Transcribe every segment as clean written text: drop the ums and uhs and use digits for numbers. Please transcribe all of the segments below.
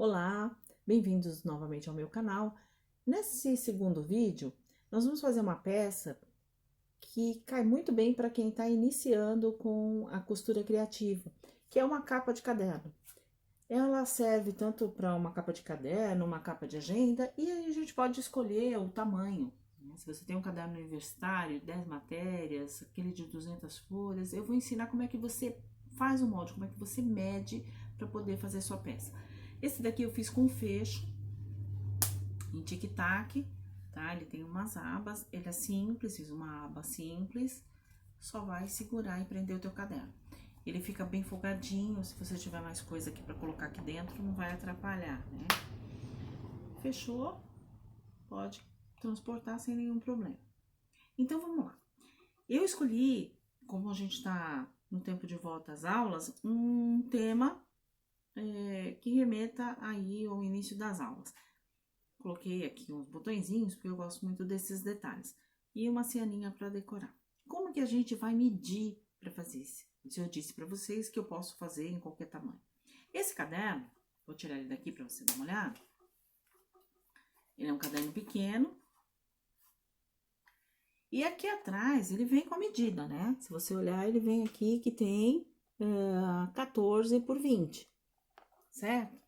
Olá, bem-vindos novamente ao meu canal. Nesse segundo vídeo, nós vamos fazer uma peça que cai muito bem para quem está iniciando com a costura criativa, que é uma capa de caderno. Ela serve tanto para uma capa de caderno, uma capa de agenda, e aí a gente pode escolher o tamanho, né? Se você tem um caderno universitário, 10 matérias, aquele de 200 folhas, eu vou ensinar como é que você faz o molde, como é que você mede para poder fazer sua peça. Esse daqui eu fiz com fecho, em tic-tac, tá? Ele tem umas abas, ele é simples, fiz uma aba simples, só vai segurar e prender o teu caderno. Ele fica bem folgadinho, se você tiver mais coisa aqui pra colocar aqui dentro, não vai atrapalhar, né? Fechou, pode transportar sem nenhum problema. Então, vamos lá. Eu escolhi, como a gente tá no tempo de volta às aulas, um tema que remeta aí ao início das aulas. Coloquei aqui uns botõezinhos, porque eu gosto muito desses detalhes. E uma cianinha para decorar. Como que a gente vai medir para fazer isso? Eu disse para vocês que eu posso fazer em qualquer tamanho. Esse caderno, vou tirar ele daqui para você dar uma olhada. Ele é um caderno pequeno. E aqui atrás, ele vem com a medida, né? Se você olhar, ele vem aqui que tem 14 por 20. Certo?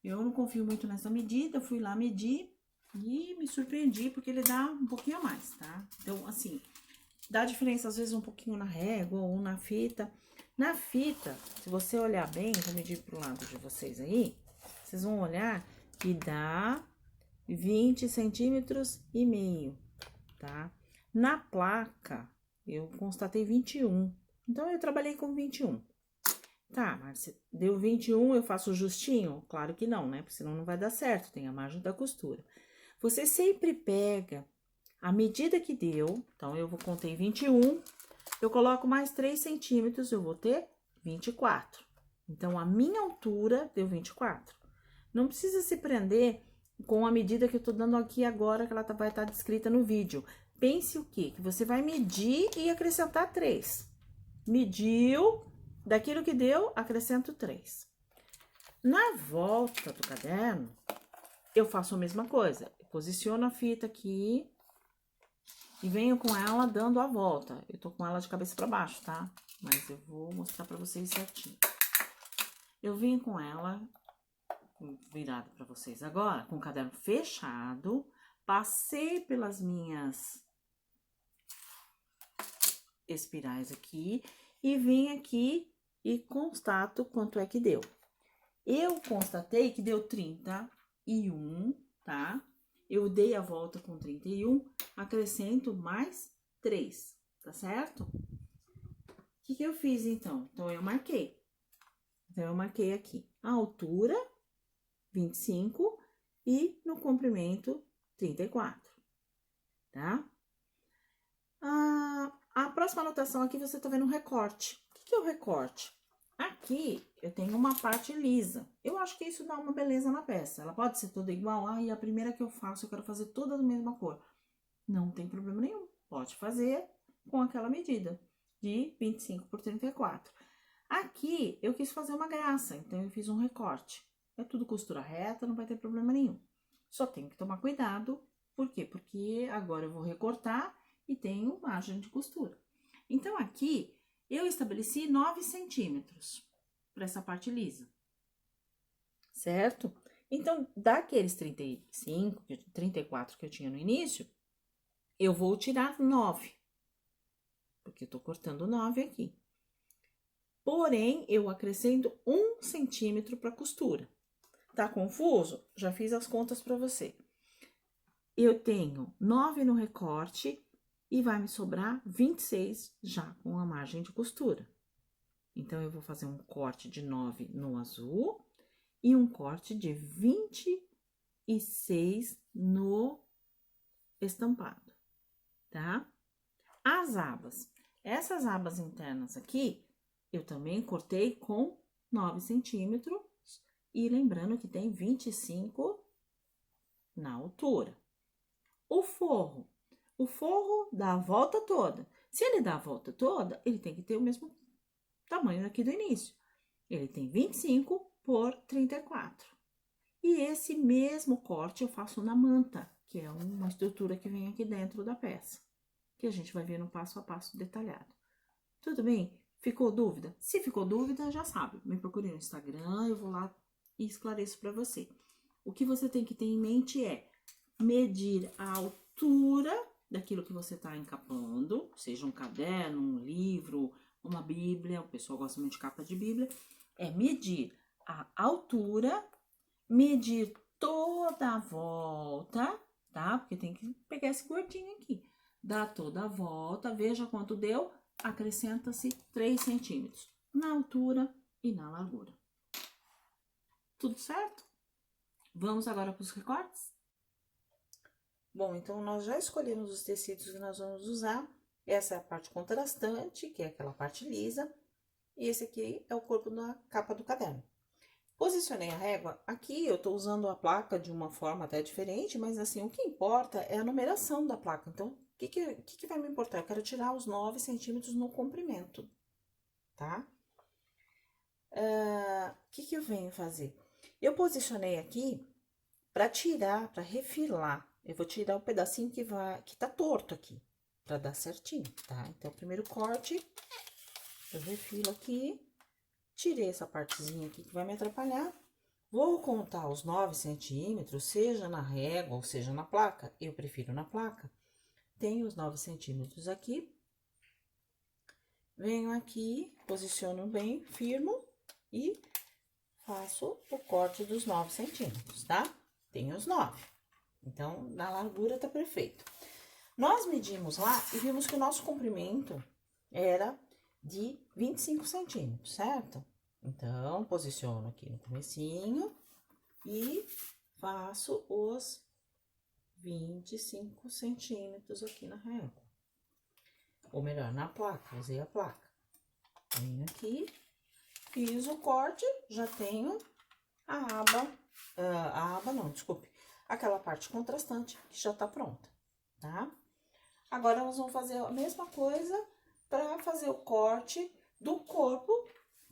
Eu não confio muito nessa medida, fui lá medir e me surpreendi, porque ele dá um pouquinho a mais, tá? Então, assim, dá diferença às vezes um pouquinho na régua ou na fita. Na fita, se você olhar bem, vou medir pro lado de vocês aí, vocês vão olhar que dá 20 centímetros e meio, tá? Na placa, eu constatei 21, então eu trabalhei com 21. Tá, mas se deu 21, eu faço justinho? Claro que não, né? Porque senão não vai dar certo, tem a margem da costura. Você sempre pega a medida que deu, então eu contei 21, eu coloco mais 3 centímetros, eu vou ter 24. Então, a minha altura deu 24. Não precisa se prender com a medida que eu tô dando aqui agora, que ela vai estar descrita no vídeo. Pense o quê? Que você vai medir e acrescentar 3. Mediu... Daquilo que deu, acrescento 3. Na volta do caderno, eu faço a mesma coisa. Eu posiciono a fita aqui e venho com ela dando a volta. Eu tô com ela de cabeça para baixo, tá? Mas eu vou mostrar para vocês certinho. Eu vim com ela virada para vocês agora, com o caderno fechado, passei pelas minhas espirais aqui e vim aqui e constato quanto é que deu. Eu constatei que deu 31, tá? Eu dei a volta com 31, acrescento mais 3, tá certo? O que eu fiz, então? Então, eu marquei. Então, eu marquei aqui a altura, 25, e no comprimento, 34, tá? A próxima anotação aqui, você tá vendo um recorte. O que é o recorte? Aqui, eu tenho uma parte lisa. Eu acho que isso dá uma beleza na peça. Ela pode ser toda igual. Ah, e a primeira que eu faço, eu quero fazer toda da mesma cor. Não tem problema nenhum. Pode fazer com aquela medida de 25 por 34. Aqui, eu quis fazer uma graça, então eu fiz um recorte. É tudo costura reta, não vai ter problema nenhum. Só tenho que tomar cuidado. Por quê? Porque agora eu vou recortar e tenho margem de costura. Então, aqui, eu estabeleci 9 centímetros para essa parte lisa, certo? Então, daqueles 35, 34 que eu tinha no início, eu vou tirar 9, porque eu tô cortando 9 aqui. Porém, eu acrescento 1 centímetro para costura. Tá confuso? Já fiz as contas para você. Eu tenho 9 no recorte e vai me sobrar 26 já com a margem de costura. Então, eu vou fazer um corte de 9 no azul e um corte de 26 no estampado, tá? As abas. Essas abas internas aqui, eu também cortei com 9 centímetros e lembrando que tem 25 na altura. O forro dá a volta toda. Se ele dá a volta toda, ele tem que ter o mesmo tamanho aqui do início. Ele tem 25 por 34. E esse mesmo corte eu faço na manta, que é uma estrutura que vem aqui dentro da peça, que a gente vai ver no passo a passo detalhado. Tudo bem? Ficou dúvida? Se ficou dúvida, já sabe, me procure no Instagram, eu vou lá e esclareço para você. O que você tem que ter em mente é medir a altura daquilo que você está encapando, seja um caderno, um livro, uma bíblia, o pessoal gosta muito de capa de bíblia, é medir a altura, medir toda a volta, tá? Porque tem que pegar esse gordinho aqui. Dá toda a volta, veja quanto deu, acrescenta-se 3 centímetros na altura e na largura. Tudo certo? Vamos agora para os recortes? Bom, então nós já escolhemos os tecidos que nós vamos usar. Essa é a parte contrastante, que é aquela parte lisa. E esse aqui é o corpo da capa do caderno. Posicionei a régua. Aqui eu tô usando a placa de uma forma até diferente, mas assim, o que importa é a numeração da placa. Então, o que vai me importar? Eu quero tirar os 9 centímetros no comprimento, tá? O que eu venho fazer? Eu posicionei aqui para tirar, para refilar. Eu vou tirar o pedacinho que tá torto aqui, para dar certinho, tá? Então, o primeiro corte, eu refilo aqui, tirei essa partezinha aqui que vai me atrapalhar. Vou contar os 9 centímetros, seja na régua ou seja na placa. Eu prefiro na placa. Tenho os 9 centímetros aqui. Venho aqui, posiciono bem, firmo e faço o corte dos 9 centímetros, tá? Tenho os 9. Então, na largura tá perfeito. Nós medimos lá e vimos que o nosso comprimento era de 25 centímetros, certo? Então, posiciono aqui no comecinho e faço os 25 centímetros aqui na régua. Ou melhor, na placa, usei a placa. Venho aqui, fiz o corte, já tenho aquela parte contrastante que já tá pronta, tá? Agora, nós vamos fazer a mesma coisa para fazer o corte do corpo,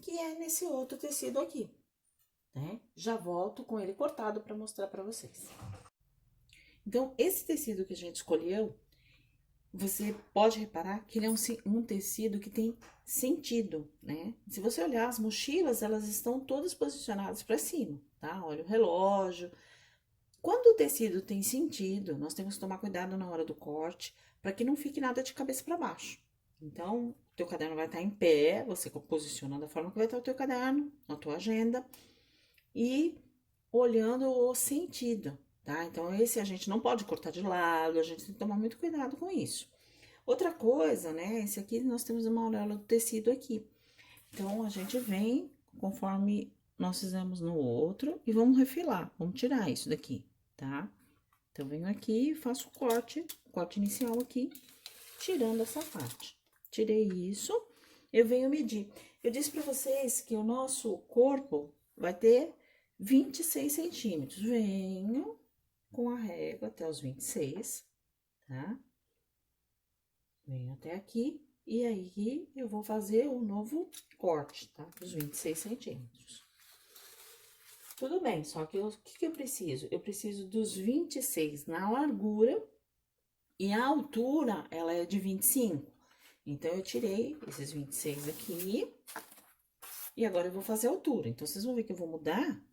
que é nesse outro tecido aqui, né? Já volto com ele cortado para mostrar para vocês. Então, esse tecido que a gente escolheu, você pode reparar que ele é um tecido que tem sentido, né? Se você olhar as mochilas, elas estão todas posicionadas para cima, tá? Olha o relógio. Quando o tecido tem sentido, nós temos que tomar cuidado na hora do corte, para que não fique nada de cabeça para baixo. Então, o teu caderno vai estar em pé, você posiciona da forma que vai estar o teu caderno, na tua agenda, e olhando o sentido, tá? Então, esse a gente não pode cortar de lado, a gente tem que tomar muito cuidado com isso. Outra coisa, né? Esse aqui nós temos uma auréola do tecido aqui. Então, a gente vem conforme nós fizemos no outro e vamos refilar, vamos tirar isso daqui, tá? Então, venho aqui e faço o corte inicial aqui, tirando essa parte. Tirei isso, eu venho medir. Eu disse pra vocês que o nosso corpo vai ter 26 centímetros. Venho com a régua até os 26, tá? Venho até aqui, e aí eu vou fazer o novo corte, tá? Dos 26 centímetros. Tudo bem, só que o que eu preciso? Eu preciso dos 26 na largura, e a altura, ela é de 25. Então, eu tirei esses 26 aqui, e agora eu vou fazer a altura. Então, vocês vão ver que eu vou mudar,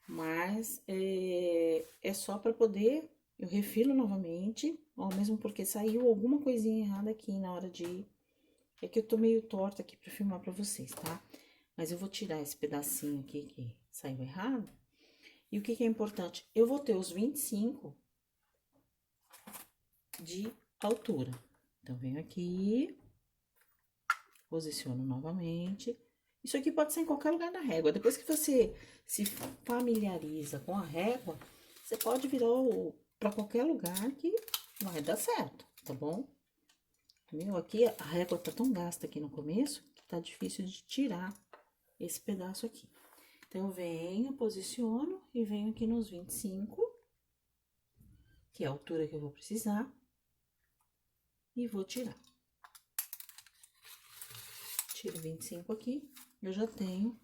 mas é só para poder, eu refilo novamente, ó, mesmo porque saiu alguma coisinha errada aqui na hora de... É que eu tô meio torta aqui pra filmar pra vocês, tá? Mas eu vou tirar esse pedacinho aqui que saiu errado. E o que é importante? Eu vou ter os 25 de altura. Então, venho aqui, posiciono novamente. Isso aqui pode ser em qualquer lugar da régua. Depois que você se familiariza com a régua, você pode virar para qualquer lugar que vai dar certo, tá bom? Meu, aqui a régua tá tão gasta aqui no começo que tá difícil de tirar esse pedaço aqui. Então, eu venho, posiciono e venho aqui nos 25, que é a altura que eu vou precisar, e vou tirar. Tiro 25 aqui, eu já tenho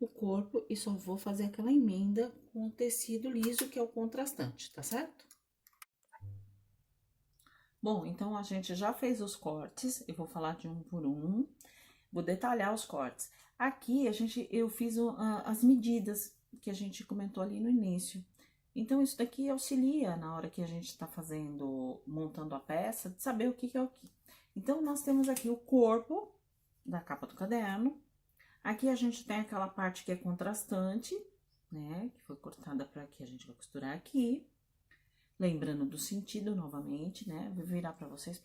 o corpo e só vou fazer aquela emenda com o tecido liso, que é o contrastante, tá certo? Bom, então a gente já fez os cortes, eu vou falar de um por um, vou detalhar os cortes. Aqui eu fiz as medidas que a gente comentou ali no início. Então, isso daqui auxilia na hora que a gente tá montando a peça, de saber o que é o que. Então, nós temos aqui o corpo da capa do caderno. Aqui a gente tem aquela parte que é contrastante, né? Que foi cortada para aqui, a gente vai costurar aqui. Lembrando do sentido novamente, né? Vou virar para vocês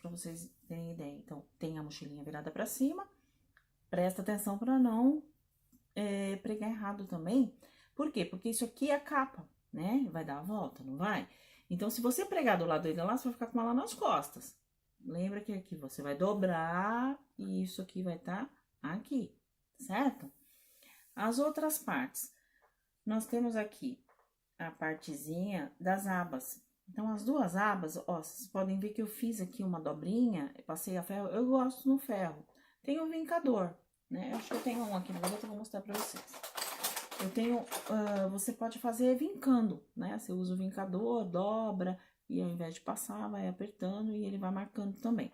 terem ideia. Então, tem a mochilinha virada para cima. Presta atenção para não pregar errado também. Por quê? Porque isso aqui é a capa, né? Vai dar a volta, não vai? Então, se você pregar do lado dele lá, você vai ficar com ela nas costas. Lembra que aqui você vai dobrar e isso aqui vai estar aqui, certo? As outras partes. Nós temos aqui a partezinha das abas. Então, as duas abas, ó, vocês podem ver que eu fiz aqui uma dobrinha, passei a ferro, eu gosto no ferro. Tem um vincador, né? Eu acho que eu tenho um aqui na gaveta, eu vou mostrar pra vocês. Eu tenho, você pode fazer vincando, né? Você usa o vincador, dobra, e ao invés de passar, vai apertando e ele vai marcando também.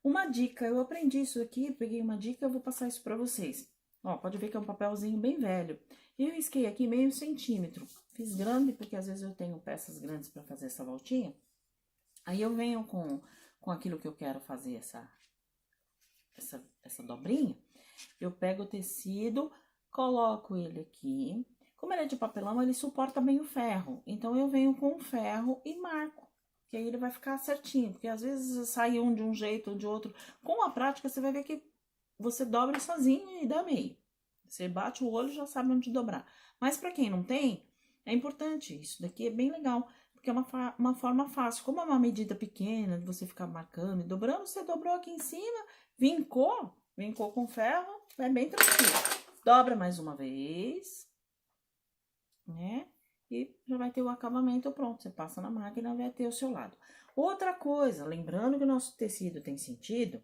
Uma dica, eu aprendi isso aqui, peguei uma dica, eu vou passar isso pra vocês. Ó, pode ver que é um papelzinho bem velho. Eu risquei aqui meio centímetro. Fiz grande, porque às vezes eu tenho peças grandes para fazer essa voltinha. Aí eu venho com aquilo que eu quero fazer, essa dobrinha. Eu pego o tecido, coloco ele aqui. Como ele é de papelão, ele suporta bem o ferro. Então, eu venho com o ferro e marco. Que aí ele vai ficar certinho. Porque às vezes sai um de um jeito ou de outro. Com a prática, você vai ver que você dobra sozinho e dá meio. Você bate o olho e já sabe onde dobrar. Mas para quem não tem, é importante. Isso daqui é bem legal, porque é uma forma fácil. Como é uma medida pequena, de você ficar marcando e dobrando, você dobrou aqui em cima, vincou com ferro, é bem tranquilo. Dobra mais uma vez, né? E já vai ter o acabamento pronto. Você passa na máquina e vai ter o seu lado. Outra coisa, lembrando que o nosso tecido tem sentido,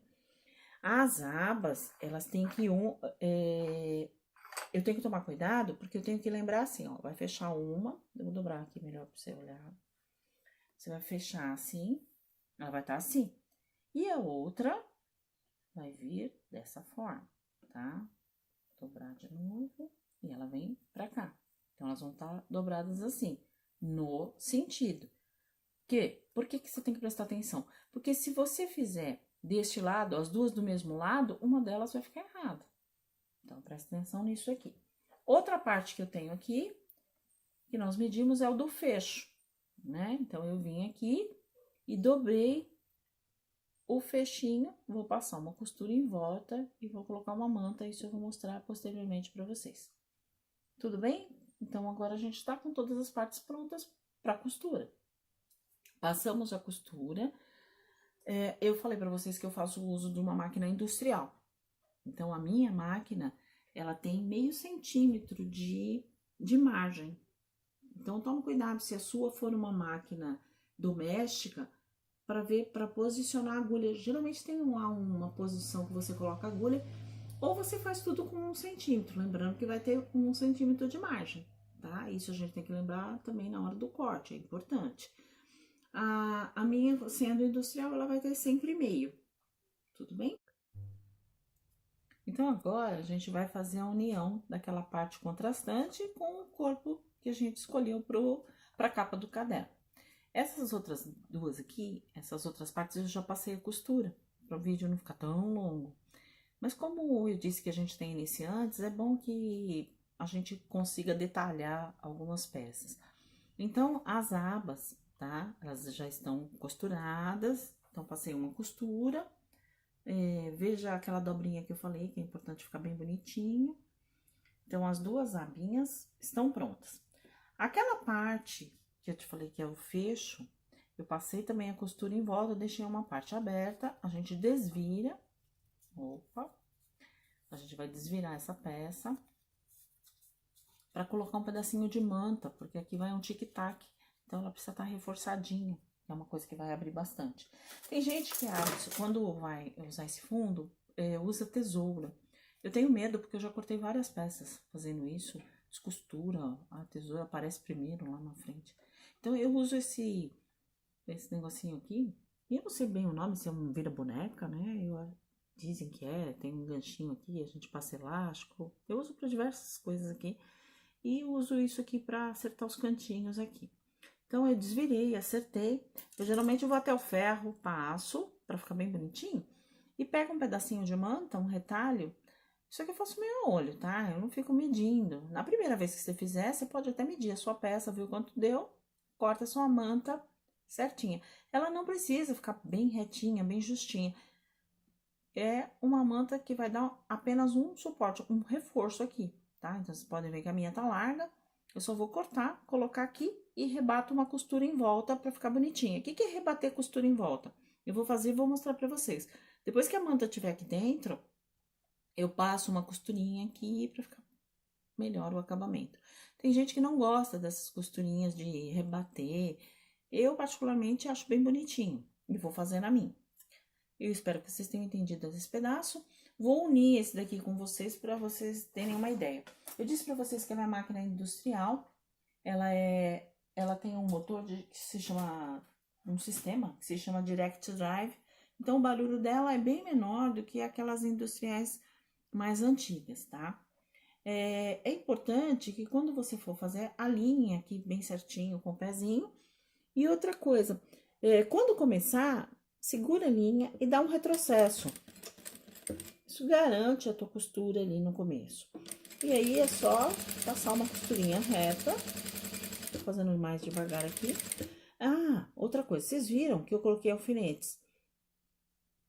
as abas, elas têm que eu tenho que tomar cuidado, porque eu tenho que lembrar assim, ó, vai fechar uma, eu vou dobrar aqui melhor pra você olhar. Você vai fechar assim, ela vai estar assim. E a outra vai vir dessa forma, tá? Dobrar de novo e ela vem pra cá. Então, elas vão estar dobradas assim, no sentido. Por que você tem que prestar atenção? Porque se você fizer deste lado, as duas do mesmo lado, uma delas vai ficar errada. Então, presta atenção nisso aqui. Outra parte que eu tenho aqui, que nós medimos, é o do fecho, né? Então, eu vim aqui e dobrei o fechinho, vou passar uma costura em volta e vou colocar uma manta, isso eu vou mostrar posteriormente para vocês. Tudo bem? Então, agora a gente tá com todas as partes prontas para costura. Passamos a costura. Eu falei para vocês que eu faço uso de uma máquina industrial. Então, a minha máquina, ela tem meio centímetro de margem. Então, toma cuidado se a sua for uma máquina doméstica, para posicionar a agulha. Geralmente tem lá uma posição que você coloca a agulha, ou você faz tudo com 1 centímetro, lembrando que vai ter 1 centímetro de margem, tá? Isso a gente tem que lembrar também na hora do corte, é importante. A minha, sendo industrial, ela vai ter sempre meio, tudo bem? Então, agora, a gente vai fazer a união daquela parte contrastante com o corpo que a gente escolheu para a capa do caderno. Essas outras duas aqui, essas outras partes, eu já passei a costura, para o vídeo não ficar tão longo. Mas como eu disse que a gente tem iniciantes, é bom que a gente consiga detalhar algumas peças. Então, as abas, tá? Elas já estão costuradas, então passei uma costura. Veja aquela dobrinha que eu falei, que é importante ficar bem bonitinho. Então, as duas abinhas estão prontas. Aquela parte que eu te falei que é o fecho, eu passei também a costura em volta, deixei uma parte aberta, a gente desvira. Opa! A gente vai desvirar essa peça para colocar um pedacinho de manta, porque aqui vai um tic-tac, então ela precisa estar reforçadinha, é uma coisa que vai abrir bastante. Tem gente que abre, quando vai usar esse fundo, usa tesoura. Eu tenho medo porque eu já cortei várias peças fazendo isso. Descostura, a tesoura aparece primeiro lá na frente. Então eu uso esse negocinho aqui. E eu não sei bem o nome, se é um vira-boneca, né? Dizem que é, tem um ganchinho aqui, a gente passa elástico. Eu uso para diversas coisas aqui. E uso isso aqui para acertar os cantinhos aqui. Então, eu desvirei, acertei. Eu geralmente vou até o ferro, passo, para ficar bem bonitinho. E pego um pedacinho de manta, um retalho. Isso aqui eu faço meio a olho, tá? Eu não fico medindo. Na primeira vez que você fizer, você pode até medir a sua peça, viu quanto deu. Corta a sua manta certinha. Ela não precisa ficar bem retinha, bem justinha. É uma manta que vai dar apenas um suporte, um reforço aqui, tá? Então, vocês podem ver que a minha tá larga. Eu só vou cortar, colocar aqui e rebato uma costura em volta pra ficar bonitinha. O que que é rebater costura em volta? Eu vou fazer e vou mostrar pra vocês. Depois que a manta estiver aqui dentro, eu passo uma costurinha aqui pra ficar melhor o acabamento. Tem gente que não gosta dessas costurinhas de rebater. Eu, particularmente, acho bem bonitinho e vou fazer na minha. Eu espero que vocês tenham entendido esse pedaço. Vou unir esse daqui com vocês para vocês terem uma ideia. Eu disse para vocês que a minha máquina é industrial. Ela tem um motor que se chama, um sistema que se chama Direct Drive. Então, o barulho dela é bem menor do que aquelas industriais mais antigas, tá? É importante que quando você for fazer, alinhe aqui bem certinho com o pezinho. E outra coisa, quando começar, segura a linha e dá um retrocesso. Isso garante a tua costura ali no começo. E aí é só passar uma costurinha reta. Tô fazendo mais devagar aqui. Ah, outra coisa, vocês viram que eu coloquei alfinetes.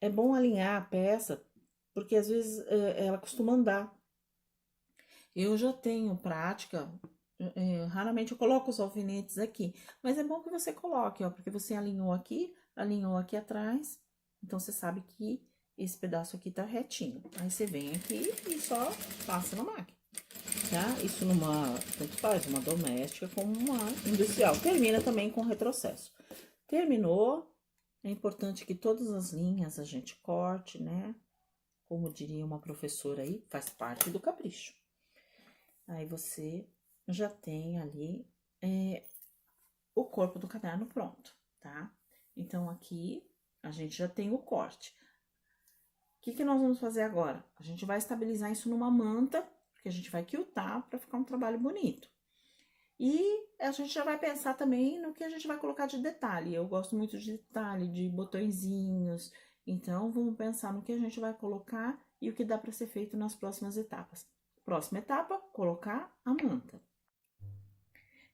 É bom alinhar a peça, porque às vezes ela costuma andar. Eu já tenho prática, raramente eu coloco os alfinetes aqui, mas é bom que você coloque, ó, porque você alinhou aqui atrás, então você sabe que esse pedaço aqui tá retinho. Aí você vem aqui e só passa na máquina, tá? Isso tanto faz, uma doméstica como uma industrial. Termina também com retrocesso. Terminou, é importante que todas as linhas a gente corte, né? Como diria uma professora aí, faz parte do capricho. Aí você já tem ali o corpo do caderno pronto, tá? Então, aqui a gente já tem o corte. O que que nós vamos fazer agora? A gente vai estabilizar isso numa manta, porque a gente vai quiltar para ficar um trabalho bonito. E a gente já vai pensar também no que a gente vai colocar de detalhe. Eu gosto muito de detalhe, de botõezinhos. Então, vamos pensar no que a gente vai colocar e o que dá para ser feito nas próximas etapas. Próxima etapa, colocar a manta.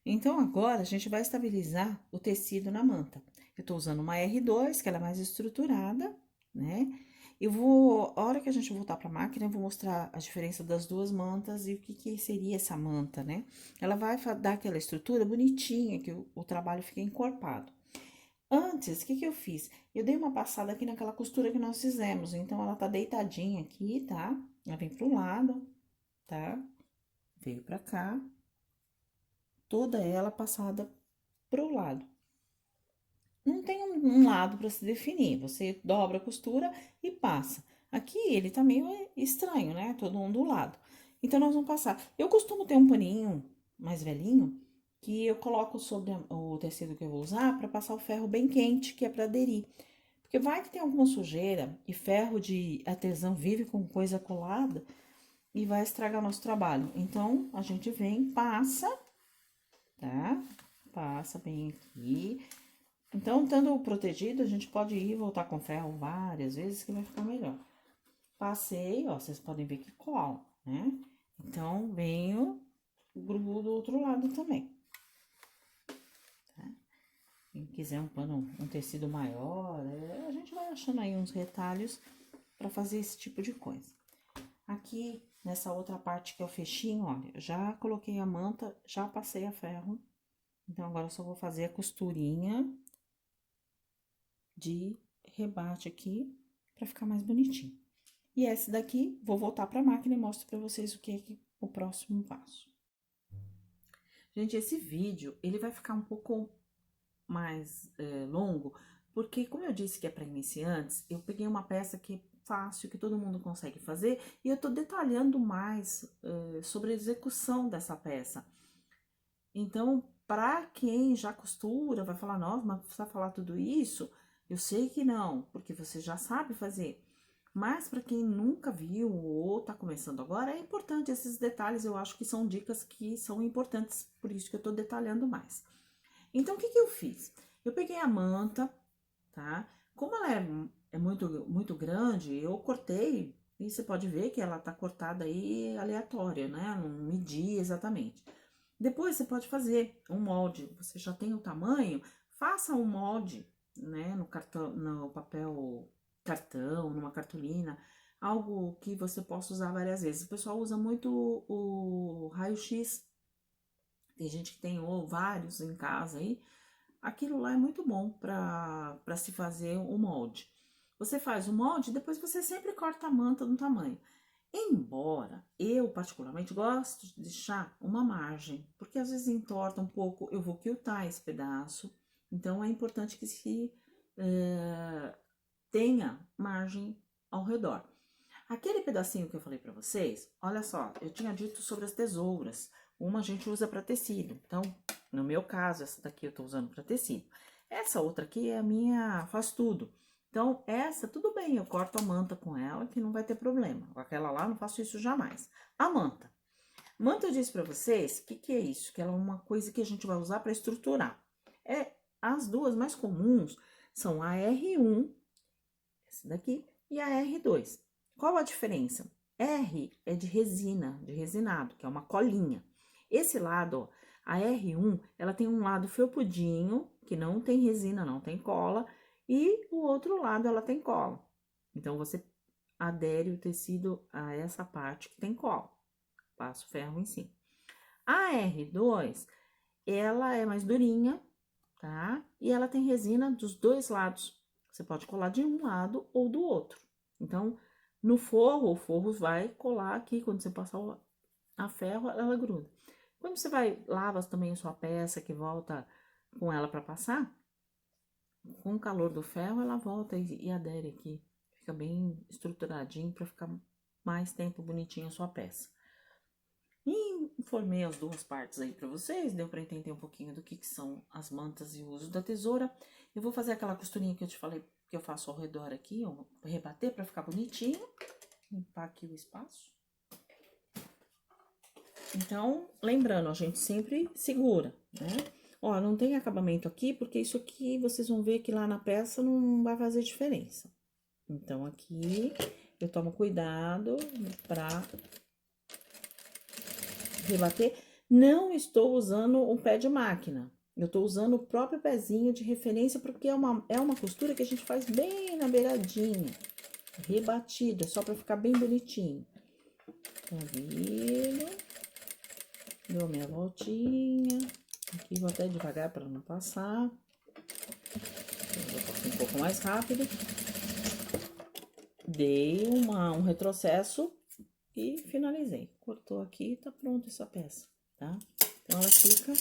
Então, agora, a gente vai estabilizar o tecido na manta. Eu tô usando uma R2, que ela é mais estruturada, né? A hora que a gente voltar pra máquina, eu vou mostrar a diferença das duas mantas e o que seria essa manta, né? Ela vai dar aquela estrutura bonitinha, que o trabalho fica encorpado. Antes, o que eu fiz? Eu dei uma passada aqui naquela costura que nós fizemos, então, ela tá deitadinha aqui, tá? Ela vem pro lado, tá? Veio pra cá, toda ela passada pro lado. Não tem um lado para se definir, você dobra a costura e passa. Aqui ele tá meio estranho, né? Todo um do lado. Então, nós vamos passar. Eu costumo ter um paninho mais velhinho que eu coloco sobre o tecido que eu vou usar para passar o ferro bem quente, que é para aderir. Porque vai que tem alguma sujeira e ferro de artesão vive com coisa colada e vai estragar o nosso trabalho. Então, a gente vem, passa, tá? Passa bem aqui. Então, estando protegido, a gente pode ir e voltar com ferro várias vezes que vai ficar melhor. Passei, ó, vocês podem ver que cola, né? Então, venho, grudo do outro lado também. Tá? Quem quiser um pano, um tecido maior, a gente vai achando aí uns retalhos para fazer esse tipo de coisa. Aqui, nessa outra parte que é o fechinho, olha, eu já coloquei a manta, já passei a ferro. Então, agora eu só vou fazer a costurinha de rebate aqui, pra ficar mais bonitinho. E esse daqui, vou voltar pra máquina e mostro pra vocês o que é o próximo passo. Gente, esse vídeo, ele vai ficar um pouco mais longo, porque como eu disse que é pra iniciantes, eu peguei uma peça que fácil, que todo mundo consegue fazer, e eu tô detalhando mais sobre a execução dessa peça. Então, para quem já costura, vai falar, nossa, mas precisa falar tudo isso? Eu sei que não, porque você já sabe fazer. Mas para quem nunca viu ou tá começando agora, é importante esses detalhes, eu acho que são dicas que são importantes, por isso que eu tô detalhando mais. Então, o que que eu fiz? Eu peguei a manta, tá? Como ela é muito grande, eu cortei, e você pode ver que ela tá cortada aí aleatória, né? Não medi exatamente. Depois você pode fazer um molde, você já tem o tamanho, faça um molde, né, no cartão, no papel cartão, numa cartolina, algo que você possa usar várias vezes. O pessoal usa muito o raio-x, tem gente que tem vários em casa aí, aquilo lá é muito bom para se fazer o molde. Você faz o molde, depois você sempre corta a manta no tamanho. Embora eu, particularmente, gosto de deixar uma margem, porque às vezes entorta um pouco, eu vou quiltar esse pedaço, então é importante que se tenha margem ao redor. Aquele pedacinho que eu falei para vocês, olha só, eu tinha dito sobre as tesouras, uma a gente usa para tecido, então, no meu caso, essa daqui eu tô usando para tecido. Essa outra aqui é a minha faz tudo. Então, essa, tudo bem, eu corto a manta com ela, que não vai ter problema. Com aquela lá, não faço isso jamais. A manta. Manta, eu disse pra vocês, o que é isso? Que ela é uma coisa que a gente vai usar para estruturar. As duas mais comuns são a R1, essa daqui, e a R2. Qual a diferença? R é de resina, de resinado, que é uma colinha. Esse lado, ó, a R1, ela tem um lado felpudinho, que não tem resina, não tem cola, e o outro lado ela tem cola. Então, você adere o tecido a essa parte que tem cola. Passa o ferro em cima. A R2, ela é mais durinha, tá? E ela tem resina dos dois lados. Você pode colar de um lado ou do outro. Então, no forro, o forro vai colar aqui, quando você passar a ferro, ela gruda. Quando você vai, lava também a sua peça, que volta com ela para passar, com o calor do ferro, ela volta e adere aqui. Fica bem estruturadinho para ficar mais tempo bonitinha a sua peça. E informei as duas partes aí para vocês, deu para entender um pouquinho do que são as mantas e o uso da tesoura. Eu vou fazer aquela costurinha que eu te falei que eu faço ao redor aqui, ó, rebater para ficar bonitinho. Limpar aqui o espaço. Então, lembrando, a gente sempre segura, né? Ó, não tem acabamento aqui, porque isso aqui vocês vão ver que lá na peça não vai fazer diferença. Então, aqui eu tomo cuidado pra rebater. Não estou usando o pé de máquina. Eu tô usando o próprio pezinho de referência, porque é uma costura que a gente faz bem na beiradinha. Rebatida, só pra ficar bem bonitinho. Então, viro. Dou minha voltinha. Aqui vou até devagar para não passar. Eu vou passar um pouco mais rápido. Dei um retrocesso e finalizei. Cortou aqui, tá pronta essa peça, tá? Então, ela fica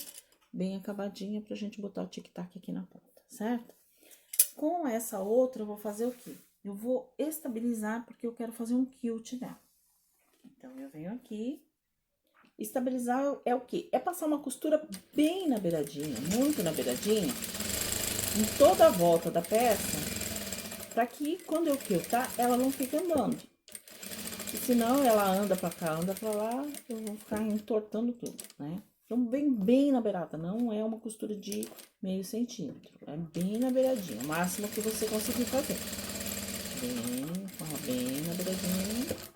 bem acabadinha pra gente botar o tic-tac aqui na ponta, certo? Com essa outra, eu vou fazer o quê? Eu vou estabilizar, porque eu quero fazer um quilt nela. Então, eu venho aqui. Estabilizar é o quê? É passar uma costura bem na beiradinha, muito na beiradinha, em toda a volta da peça, para que quando eu quiltar, ela não fique andando. Porque senão ela anda pra cá, anda pra lá, eu vou ficar entortando tudo, né? Então, bem na beirada, não é uma costura de meio centímetro, é bem na beiradinha, o máximo que você conseguir fazer. Bem na beiradinha.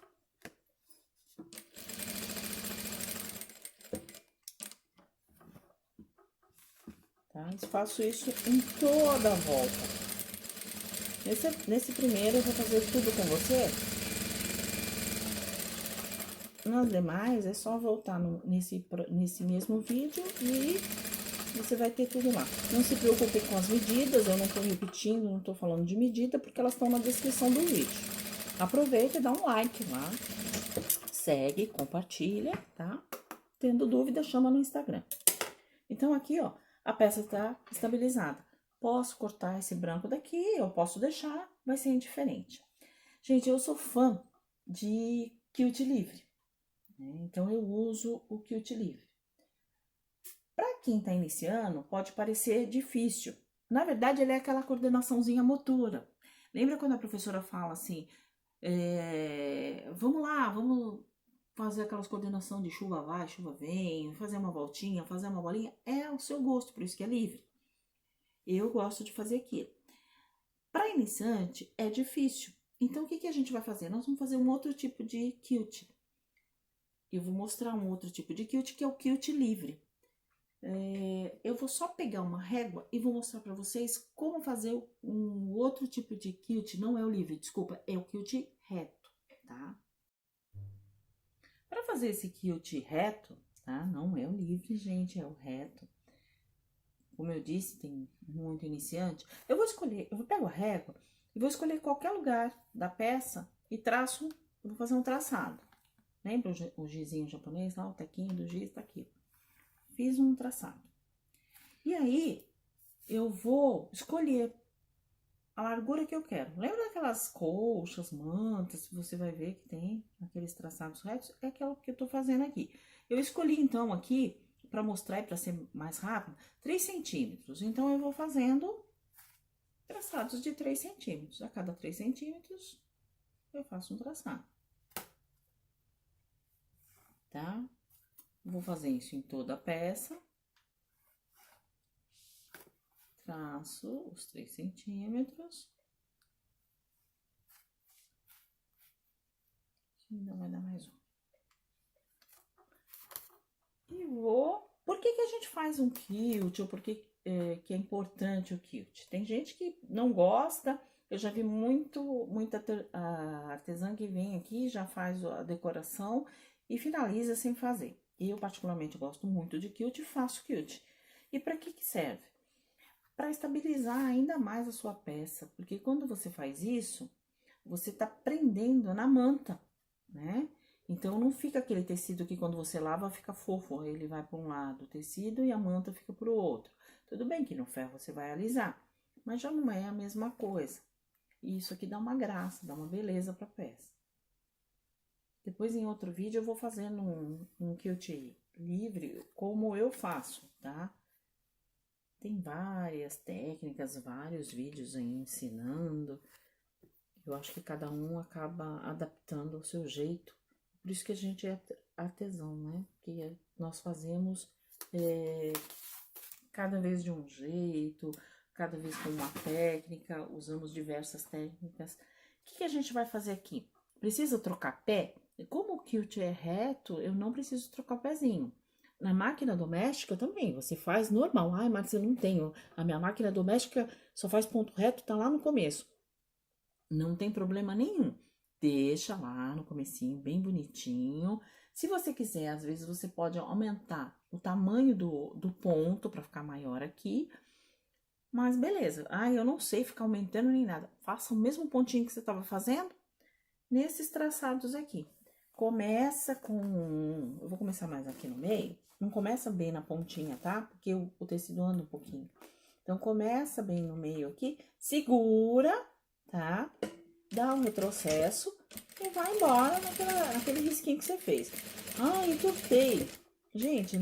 Tá? Eu faço isso em toda a volta. Nesse primeiro, eu vou fazer tudo com você. Nas demais, é só voltar nesse mesmo vídeo e você vai ter tudo lá. Não se preocupe com as medidas, eu não tô repetindo, não tô falando de medida, porque elas estão na descrição do vídeo. Aproveita e dá um like lá, segue, compartilha, tá? Tendo dúvida, chama no Instagram. Então, aqui, ó, a peça tá estabilizada. Posso cortar esse branco daqui, eu posso deixar, vai ser indiferente. Gente, eu sou fã de quilt livre, né? Então, eu uso o quilt livre. Para quem está iniciando, pode parecer difícil. Na verdade, ele é aquela coordenaçãozinha motora. Lembra quando a professora fala assim, vamos lá, vamos fazer aquelas coordenação de chuva vai, chuva vem, fazer uma voltinha, fazer uma bolinha? É o seu gosto, por isso que é livre. Eu gosto de fazer aquilo. Para iniciante, é difícil. Então, o que a gente vai fazer? Nós vamos fazer um outro tipo de quilt. Eu vou mostrar um outro tipo de quilt, que é o quilt livre. Eu vou só pegar uma régua e vou mostrar para vocês como fazer um outro tipo de quilt. Não é o livre, desculpa, é o quilt reto, tá? Para fazer esse quilt reto, tá? Não é o livre, gente, é o reto. Como eu disse, tem muito iniciante. Eu vou pegar a régua e vou escolher qualquer lugar da peça e vou fazer um traçado. Lembra o gizinho japonês lá, o tequinho do giz, tá aqui. Fiz um traçado. E aí, eu vou escolher a largura que eu quero. Lembra daquelas colchas, mantas, que você vai ver que tem aqueles traçados retos? É aquilo que eu tô fazendo aqui. Eu escolhi, então, aqui, para mostrar e para ser mais rápido, 3 centímetros. Então, eu vou fazendo traçados de 3 centímetros. A cada 3 centímetros, eu faço um traçado. Tá? Vou fazer isso em toda a peça. Traço os 3 centímetros. Ainda vai dar mais um. E vou... Por que a gente faz um quilt? Ou por que é importante o quilt? Tem gente que não gosta. Eu já vi muita artesã que vem aqui, já faz a decoração e finaliza sem fazer. Eu, particularmente, gosto muito de quilt e faço quilt. E para que serve? Para estabilizar ainda mais a sua peça, porque quando você faz isso, você tá prendendo na manta, né? Então, não fica aquele tecido que quando você lava fica fofo, ele vai para um lado o tecido e a manta fica para o outro. Tudo bem que no ferro você vai alisar, mas já não é a mesma coisa. E isso aqui dá uma graça, dá uma beleza para a peça. Depois, em outro vídeo, eu vou fazendo um quilt livre, como eu faço, tá? Tem várias técnicas, vários vídeos aí ensinando. Eu acho que cada um acaba adaptando ao seu jeito. Por isso que a gente é artesão, né? Que nós fazemos cada vez de um jeito, cada vez com uma técnica, usamos diversas técnicas. O que a gente vai fazer aqui? Precisa trocar pé? Como o quilt é reto, eu não preciso trocar o pezinho. Na máquina doméstica também, você faz normal. Ai, mas eu não tenho. A minha máquina doméstica só faz ponto reto, tá lá no começo. Não tem problema nenhum. Deixa lá no comecinho, bem bonitinho. Se você quiser, às vezes você pode aumentar o tamanho do ponto para ficar maior aqui. Mas beleza. Ah, eu não sei ficar aumentando nem nada. Faça o mesmo pontinho que você estava fazendo nesses traçados aqui. Começa com... Eu vou começar mais aqui no meio. Não começa bem na pontinha, tá? Porque o tecido anda um pouquinho. Então, começa bem no meio aqui. Segura, tá? Dá um retrocesso e vai embora naquele risquinho que você fez. Ah, entortei. Gente,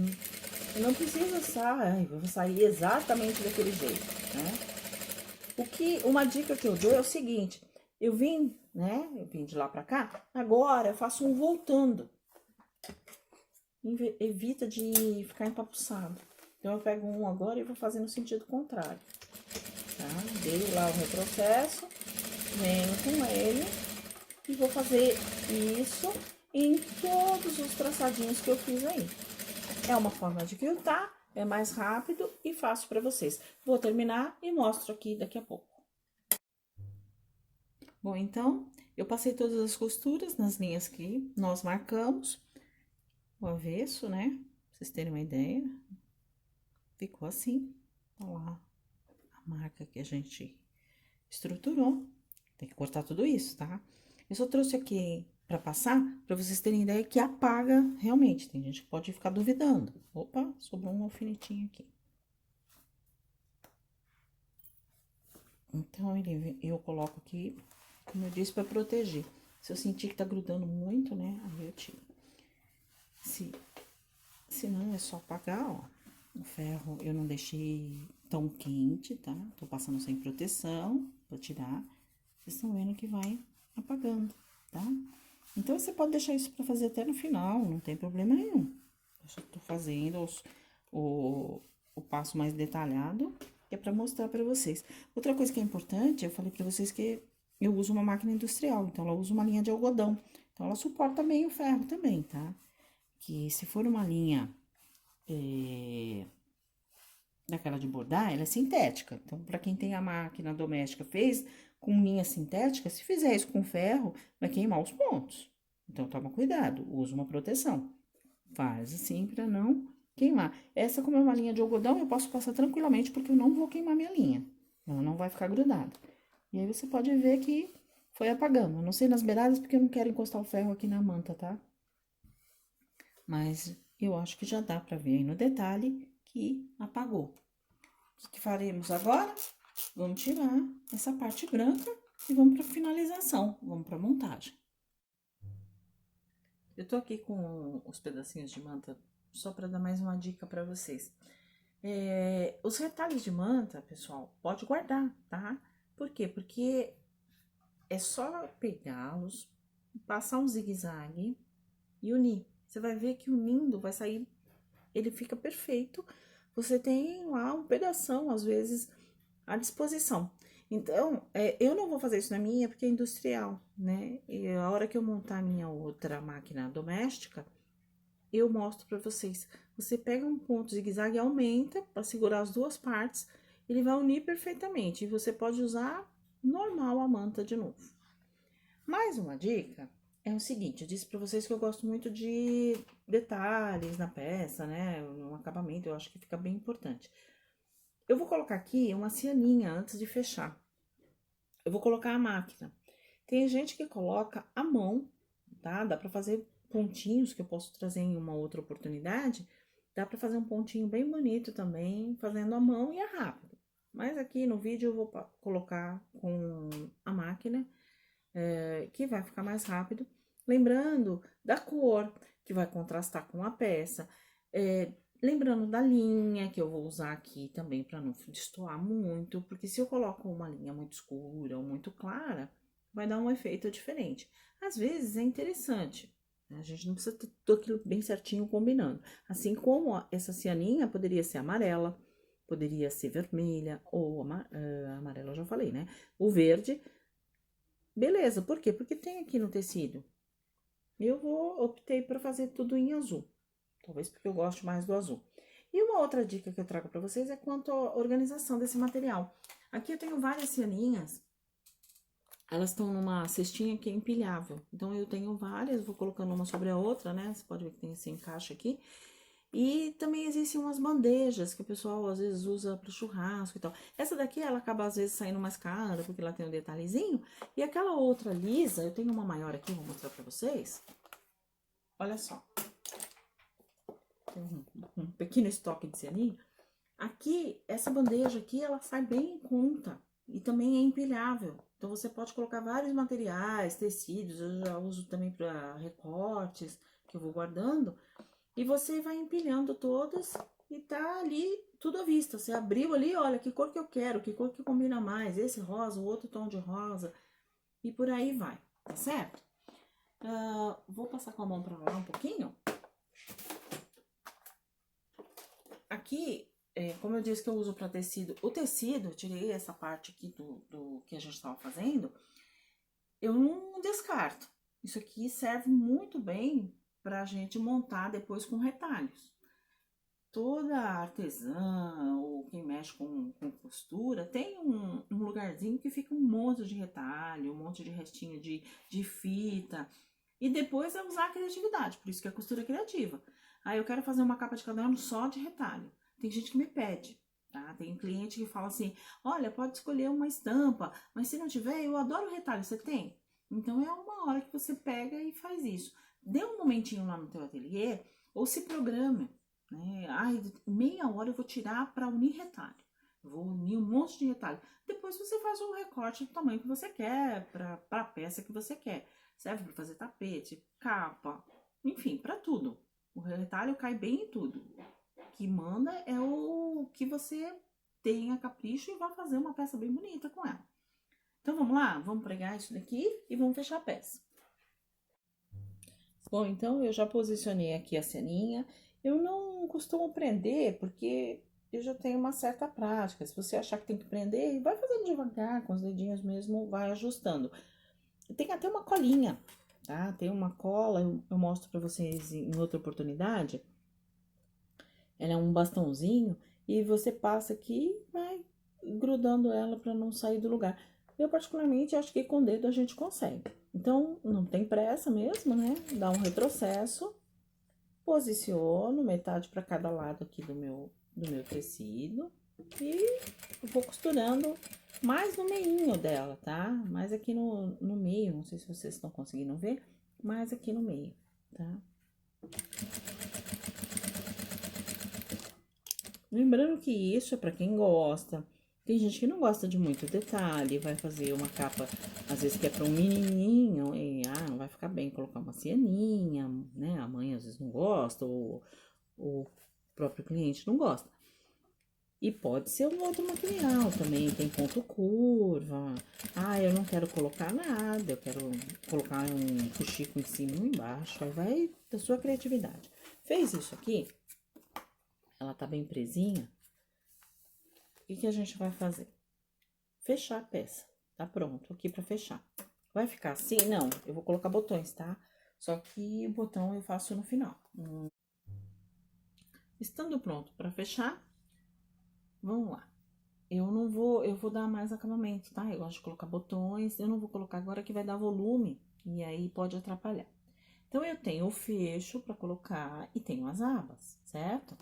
não precisa sair exatamente daquele jeito, né? Uma dica que eu dou é o seguinte, eu vim de lá pra cá, agora eu faço um voltando. Evita de ficar empapuçado. Então, eu pego um agora e vou fazer no sentido contrário, tá? Dei lá o retrocesso, venho com ele e vou fazer isso em todos os traçadinhos que eu fiz aí. É uma forma de quiltar, é mais rápido e fácil para vocês. Vou terminar e mostro aqui daqui a pouco. Bom, então, eu passei todas as costuras nas linhas que nós marcamos. O avesso, né? Pra vocês terem uma ideia. Ficou assim. Olha lá a marca que a gente estruturou. Tem que cortar tudo isso, tá? Eu só trouxe aqui pra passar, pra vocês terem ideia que apaga realmente. Tem gente que pode ficar duvidando. Opa, sobrou um alfinetinho aqui. Então, eu coloco aqui como eu disse, para proteger. Se eu sentir que tá grudando muito, né, aí eu tiro. Se não, é só apagar, ó. O ferro eu não deixei tão quente, tá? Tô passando sem proteção pra tirar. Vocês estão vendo que vai apagando, tá? Então, você pode deixar isso pra fazer até no final, não tem problema nenhum. Eu só tô fazendo o passo mais detalhado, que é pra mostrar pra vocês. Outra coisa que é importante, eu falei pra vocês que eu uso uma máquina industrial, então ela usa uma linha de algodão. Então, ela suporta bem o ferro também, tá? Que se for uma linha daquela de bordar, ela é sintética. Então, para quem tem a máquina doméstica, fez com linha sintética, se fizer isso com ferro, vai queimar os pontos. Então, toma cuidado, usa uma proteção. Faz assim para não queimar. Essa, como é uma linha de algodão, eu posso passar tranquilamente, porque eu não vou queimar minha linha. Ela não vai ficar grudada. E aí, você pode ver que foi apagando. Eu não sei nas beiradas, porque eu não quero encostar o ferro aqui na manta, tá? Mas eu acho que já dá para ver aí no detalhe que apagou. O que faremos agora? Vamos tirar essa parte branca e vamos para finalização, vamos para montagem. Eu tô aqui com os pedacinhos de manta só para dar mais uma dica para vocês. Os retalhos de manta, pessoal, pode guardar, tá? Por quê? Porque é só pegá-los, passar um zigue-zague e unir. Você vai ver que unindo vai sair, ele fica perfeito. Você tem lá um pedação, às vezes, à disposição. Então, eu não vou fazer isso na minha, porque é industrial, né? E a hora que eu montar a minha outra máquina doméstica, eu mostro pra vocês. Você pega um ponto zigue-zague e aumenta para segurar as duas partes, ele vai unir perfeitamente. E você pode usar normal a manta de novo. Mais uma dica é o seguinte, eu disse pra vocês que eu gosto muito de detalhes na peça, né? No acabamento, eu acho que fica bem importante. Eu vou colocar aqui uma cianinha antes de fechar. Eu vou colocar a máquina. Tem gente que coloca a mão, tá? Dá pra fazer pontinhos, que eu posso trazer em uma outra oportunidade. Dá pra fazer um pontinho bem bonito também, fazendo a mão e é rápido. Mas aqui no vídeo eu vou colocar com a máquina, que vai ficar mais rápido. Lembrando da cor, que vai contrastar com a peça. Lembrando da linha que eu vou usar aqui também para não destoar muito, porque se eu coloco uma linha muito escura ou muito clara, vai dar um efeito diferente. Às vezes é interessante, né? A gente não precisa ter tudo aquilo bem certinho combinando. Assim como essa cianinha poderia ser amarela, poderia ser vermelha ou amarela, eu já falei, né? O verde, beleza, por quê? Porque tem aqui no tecido. Optei para fazer tudo em azul. Talvez porque eu gosto mais do azul. E uma outra dica que eu trago para vocês é quanto à organização desse material. Aqui eu tenho várias cianinhas, elas estão numa cestinha que é empilhável. Então, eu tenho várias, vou colocando uma sobre a outra, né? Você pode ver que tem esse encaixe aqui. E também existem umas bandejas que o pessoal às vezes usa para churrasco e tal. Essa daqui, ela acaba às vezes saindo mais cara, porque ela tem um detalhezinho. E aquela outra lisa, eu tenho uma maior aqui, vou mostrar para vocês. Olha só. Tem um pequeno estoque de cianinho. Aqui, essa bandeja aqui, ela sai bem em conta e também é empilhável. Então, você pode colocar vários materiais, tecidos, eu já uso também para recortes, que eu vou guardando. E você vai empilhando todas e tá ali tudo à vista. Você abriu ali, olha, que cor que eu quero, que cor que combina mais, esse rosa, o outro tom de rosa, e por aí vai, tá certo? Vou passar com a mão pra lá um pouquinho. Aqui, como eu disse que eu uso para tecido, o tecido, eu tirei essa parte aqui do que a gente estava fazendo, eu não descarto. Isso aqui serve muito bem pra gente montar depois com retalhos. Toda artesã ou quem mexe com costura tem um lugarzinho que fica um monte de retalho, um monte de restinho de fita. E depois é usar a criatividade, por isso que é costura criativa. Aí eu quero fazer uma capa de caderno só de retalho. Tem gente que me pede, tá? Tem cliente que fala assim, olha, pode escolher uma estampa, mas se não tiver, eu adoro retalho, você tem? Então é uma hora que você pega e faz isso. Dê um momentinho lá no teu ateliê, ou se programe, né? Ai, meia hora eu vou tirar para unir retalho. Vou unir um monte de retalho. Depois você faz um recorte do tamanho que você quer, para a peça que você quer. Serve para fazer tapete, capa, enfim, para tudo. O retalho cai bem em tudo. O que manda é o que você tenha capricho e vai fazer uma peça bem bonita com ela. Então vamos lá, vamos pregar isso daqui e vamos fechar a peça. Bom, então eu já posicionei aqui a ceninha. Eu não costumo prender porque eu já tenho uma certa prática. Se você achar que tem que prender, vai fazendo devagar, com os dedinhos mesmo, vai ajustando. Tem até uma colinha, tá? Tem uma cola, eu mostro pra vocês em outra oportunidade. Ela é um bastãozinho e você passa aqui e vai grudando ela pra não sair do lugar. Eu, particularmente, acho que com o dedo a gente consegue. Então, não tem pressa mesmo, né? Dá um retrocesso, posiciono metade para cada lado aqui do meu tecido e vou costurando mais no meinho dela, tá? Mais aqui no meio, não sei se vocês estão conseguindo ver, mais aqui no meio, tá? Lembrando que isso é para quem gosta. Tem gente que não gosta de muito detalhe, vai fazer uma capa, às vezes que é para um menininho, e não vai ficar bem colocar uma cianinha, né? A mãe às vezes não gosta, ou o próprio cliente não gosta. E pode ser um outro material também, tem ponto curva. Eu não quero colocar nada, eu quero colocar um fuxico em cima e um embaixo, aí vai da sua criatividade. Fez isso aqui, ela tá bem presinha. O que a gente vai fazer? Fechar a peça. Tá pronto aqui pra fechar. Vai ficar assim? Não, eu vou colocar botões, tá? Só que o botão eu faço no final. Estando pronto pra fechar, vamos lá. Eu vou dar mais acabamento, tá? Eu gosto de colocar botões, eu não vou colocar agora que vai dar volume, e aí pode atrapalhar. Então, eu tenho o fecho pra colocar e tenho as abas, certo?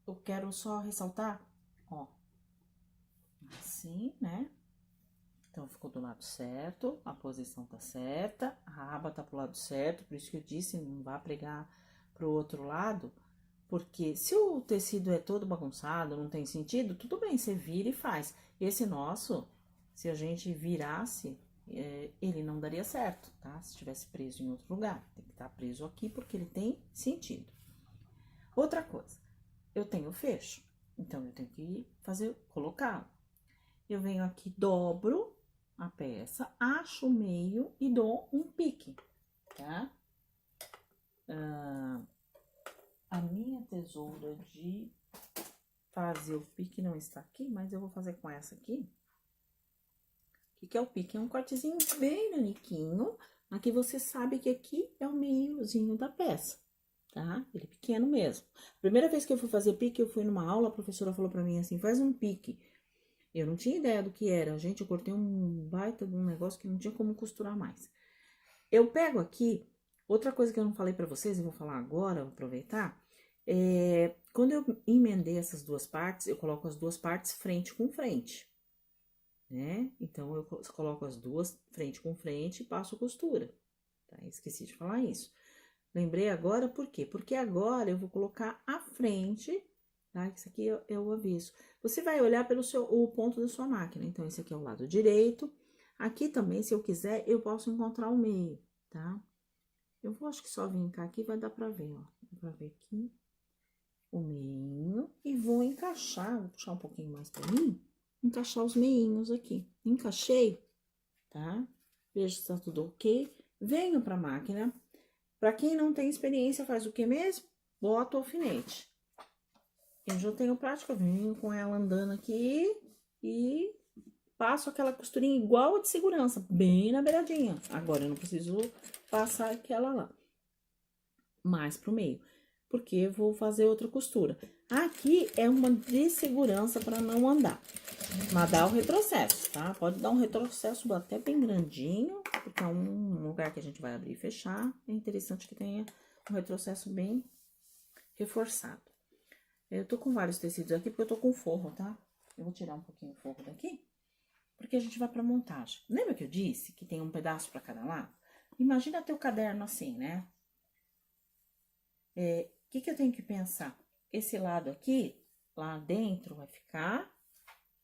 Eu quero só ressaltar, ó, assim, né? Então, ficou do lado certo, a posição tá certa, a aba tá pro lado certo, por isso que eu disse, não vá pregar pro outro lado, porque se o tecido é todo bagunçado, não tem sentido, tudo bem, você vira e faz. Esse nosso, se a gente virasse, ele não daria certo, tá? Se estivesse preso em outro lugar, tem que estar preso aqui porque ele tem sentido. Outra coisa, eu tenho fecho, então eu tenho que colocá-lo. Eu venho aqui, dobro a peça, acho o meio e dou um pique, tá? A minha tesoura de fazer o pique não está aqui, mas eu vou fazer com essa aqui. O que é o pique? É um cortezinho bem naniquinho. Aqui você sabe que aqui é o meiozinho da peça, tá? Ele é pequeno mesmo. Primeira vez que eu fui fazer pique, eu fui numa aula, a professora falou pra mim assim, faz um pique. Eu não tinha ideia do que era, gente, eu cortei um baita de um negócio que não tinha como costurar mais. Eu pego aqui, outra coisa que eu não falei pra vocês, eu vou falar agora, vou aproveitar, quando eu emendei essas duas partes, eu coloco as duas partes frente com frente, né? Então, eu coloco as duas frente com frente e passo costura, tá? Esqueci de falar isso. Lembrei agora por quê? Porque agora eu vou colocar a frente, tá? Isso aqui é o aviso. Você vai olhar pelo o ponto da sua máquina. Então, esse aqui é o lado direito. Aqui também, se eu quiser, eu posso encontrar o meio, tá? Eu vou, acho que só vincar aqui, vai dar pra ver, ó. Dá pra ver aqui o meinho e vou encaixar, vou puxar um pouquinho mais pra mim, encaixar os meinhos aqui. Encaixei, tá? Vejo se tá tudo ok. Venho pra máquina. Pra quem não tem experiência, faz o que mesmo? Bota o alfinete. Eu já tenho prática, eu venho com ela andando aqui e passo aquela costurinha igual a de segurança, bem na beiradinha. Agora, eu não preciso passar aquela lá, mais pro meio, porque eu vou fazer outra costura. Aqui é uma de segurança para não andar, mas dá o retrocesso, tá? Pode dar um retrocesso até bem grandinho, porque é um lugar que a gente vai abrir e fechar. É interessante que tenha um retrocesso bem reforçado. Eu tô com vários tecidos aqui, porque eu tô com forro, tá? Eu vou tirar um pouquinho o forro daqui, porque a gente vai pra montagem. Lembra que eu disse que tem um pedaço pra cada lado? Imagina teu caderno assim, né? O que eu tenho que pensar? Esse lado aqui lá dentro vai ficar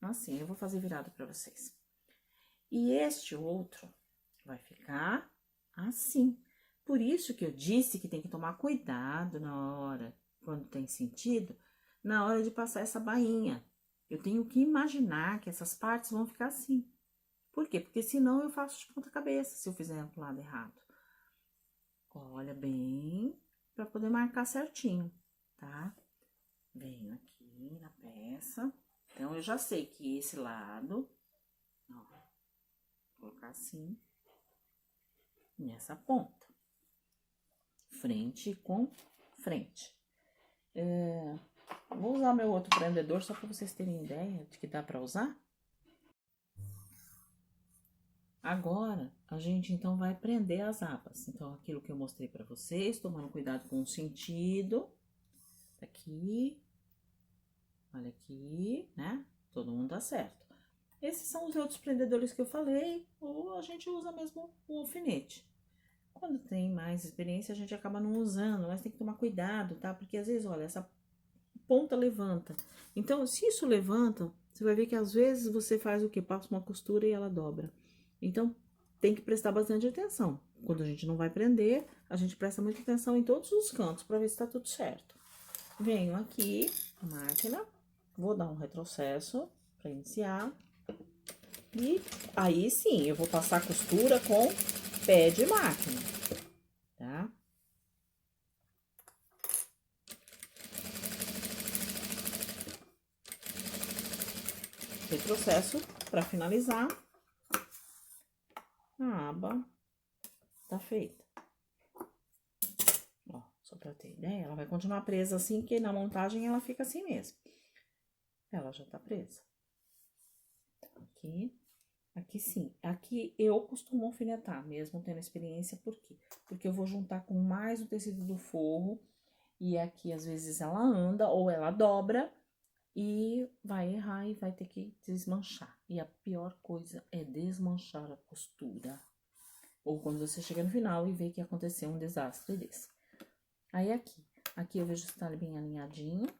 assim. Eu vou fazer virado pra vocês. E este outro vai ficar assim. Por isso que eu disse que tem que tomar cuidado na hora, quando tem sentido, na hora de passar essa bainha. Eu tenho que imaginar que essas partes vão ficar assim. Por quê? Porque senão eu faço de ponta cabeça, se eu fizer pro lado errado. Olha bem, pra poder marcar certinho, tá? Venho aqui na peça. Então, eu já sei que esse lado, ó, vou colocar assim, nessa ponta. Frente com frente. Vou usar meu outro prendedor só para vocês terem ideia de que dá para usar. Agora, a gente então vai prender as abas. Então, aquilo que eu mostrei para vocês, tomando cuidado com o sentido. Aqui, olha aqui, né? Todo mundo tá certo. Esses são os outros prendedores que eu falei, ou a gente usa mesmo o alfinete. Quando tem mais experiência, a gente acaba não usando, mas tem que tomar cuidado, tá? Porque às vezes, olha, essa ponta levanta. Então, se isso levanta, você vai ver que às vezes você faz o quê? Passa uma costura e ela dobra. Então, tem que prestar bastante atenção. Quando a gente não vai prender, a gente presta muita atenção em todos os cantos para ver se tá tudo certo. Venho aqui, a máquina, vou dar um retrocesso para iniciar. E aí sim, eu vou passar a costura com pé de máquina, tá? Retrocesso para finalizar. A aba tá feita. Ó, só pra ter ideia, ela vai continuar presa assim, que na montagem ela fica assim mesmo. Ela já tá presa. Aqui. Aqui sim, aqui eu costumo alfinetar, mesmo tendo experiência, por quê? Porque eu vou juntar com mais o tecido do forro, e aqui às vezes ela anda ou ela dobra, e vai errar e vai ter que desmanchar. E a pior coisa é desmanchar a costura. Ou quando você chega no final e vê que aconteceu um desastre desse. Aí aqui eu vejo se tá bem alinhadinho.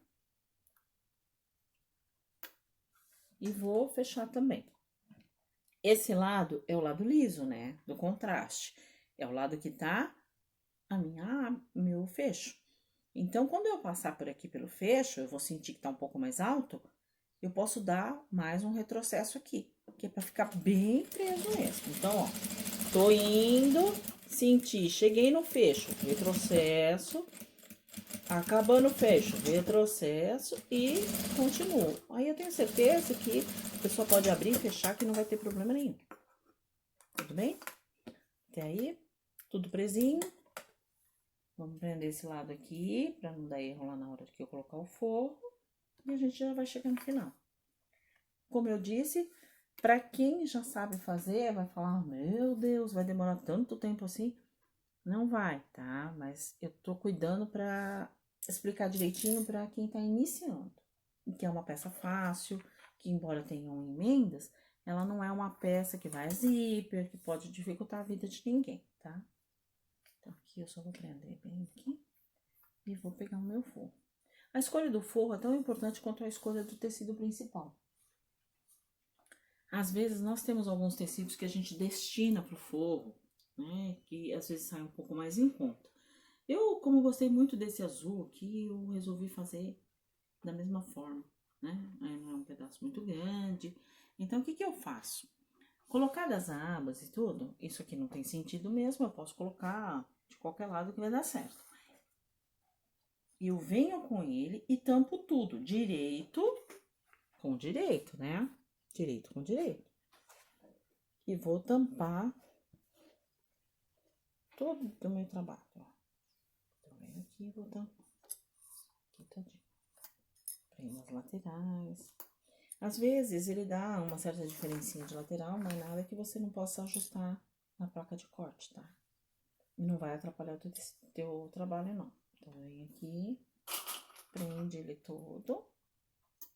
E vou fechar também. Esse lado é o lado liso, né? Do contraste. É o lado que tá meu fecho. Então, quando eu passar por aqui pelo fecho, eu vou sentir que tá um pouco mais alto, eu posso dar mais um retrocesso aqui, que é pra ficar bem preso mesmo. Então, ó, tô indo, senti, cheguei no fecho, retrocesso, acabando o fecho, retrocesso e continuo. Aí eu tenho certeza que a pessoa pode abrir e fechar que não vai ter problema nenhum. Tudo bem? Até aí, tudo presinho. Vamos prender esse lado aqui, pra não dar erro lá na hora que eu colocar o forro. E a gente já vai chegar no final. Como eu disse, pra quem já sabe fazer, vai falar, meu Deus, vai demorar tanto tempo assim. Não vai, tá? Mas eu tô cuidando pra explicar direitinho pra quem tá iniciando. Que é uma peça fácil, que embora tenham emendas, ela não é uma peça que vai a zíper, que pode dificultar a vida de ninguém, tá? Então, aqui eu só vou prender bem aqui e vou pegar o meu forro. A escolha do forro é tão importante quanto a escolha do tecido principal. Às vezes, nós temos alguns tecidos que a gente destina pro forro, né? Que às vezes sai um pouco mais em conta. Eu, como gostei muito desse azul aqui, eu resolvi fazer da mesma forma, né? Aí não é um pedaço muito grande. Então, o que que eu faço? Colocadas as abas e tudo, isso aqui não tem sentido mesmo, eu posso colocar de qualquer lado que vai dar certo. Eu venho com ele e tampo tudo, direito com direito, né? Direito com direito. E vou tampar todo o meu trabalho, ó. Então, venho aqui e vou tampar. Aqui tadinho. Prendo as laterais. Às vezes, ele dá uma certa diferencinha de lateral, mas nada que você não possa ajustar na placa de corte, tá? E não vai atrapalhar o teu trabalho, não. Então, vem aqui, prende ele todo,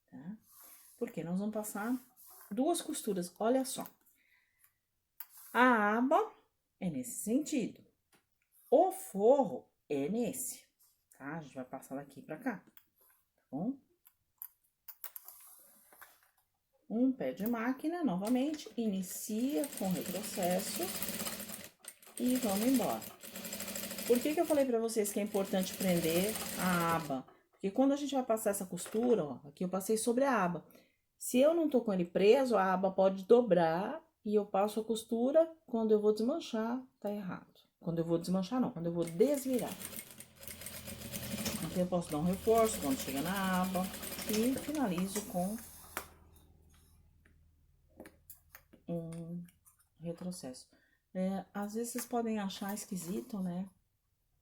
tá? Porque nós vamos passar duas costuras, olha só. A aba é nesse sentido. O forro é nesse, tá? A gente vai passar daqui pra cá, tá bom? um pé de máquina, novamente, inicia com retrocesso e vamos embora. Por que que eu falei pra vocês que é importante prender a aba? Porque quando a gente vai passar essa costura, ó, aqui eu passei sobre a aba. Se eu não tô com ele preso, a aba pode dobrar e eu passo a costura, quando eu vou desmanchar, tá errado. Quando eu vou desmanchar, não, quando eu vou desvirar. Então, eu posso dar um reforço quando chega na aba e finalizo com um retrocesso. Às vezes vocês podem achar esquisito, né?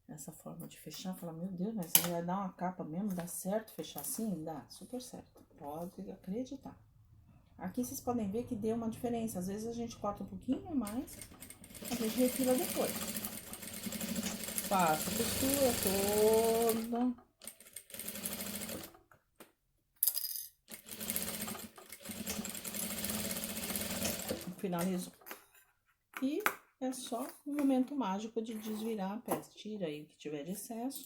Essa forma de fechar, falar, meu Deus, mas você vai dar uma capa mesmo? Dá certo fechar assim? Dá, super certo. Pode acreditar. Aqui vocês podem ver que deu uma diferença. Às vezes a gente corta um pouquinho mais, a gente refila depois. Faço a costura toda. Finalizo. E é só um momento mágico de desvirar a peça. Tira aí o que tiver de excesso.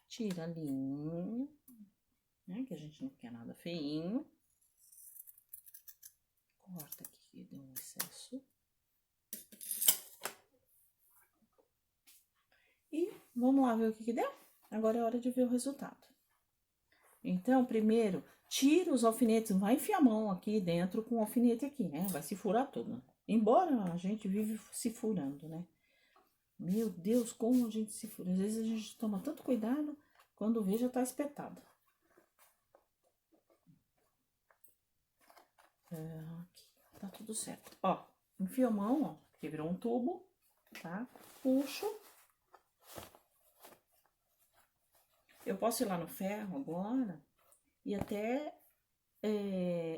Tira a linha, né? Que a gente não quer nada feinho. Corta aqui que deu um excesso. E vamos lá ver o que deu? Agora é hora de ver o resultado. Então, primeiro, tira os alfinetes, não vai enfiar a mão aqui dentro com o alfinete aqui, né? Vai se furar todo. Embora a gente vive se furando, né? Meu Deus, como a gente se fura. Às vezes a gente toma tanto cuidado, quando vê já tá espetado. Aqui, tá tudo certo. Ó, enfio a mão, ó, que virou um tubo, tá? Puxo. Eu posso ir lá no ferro agora e até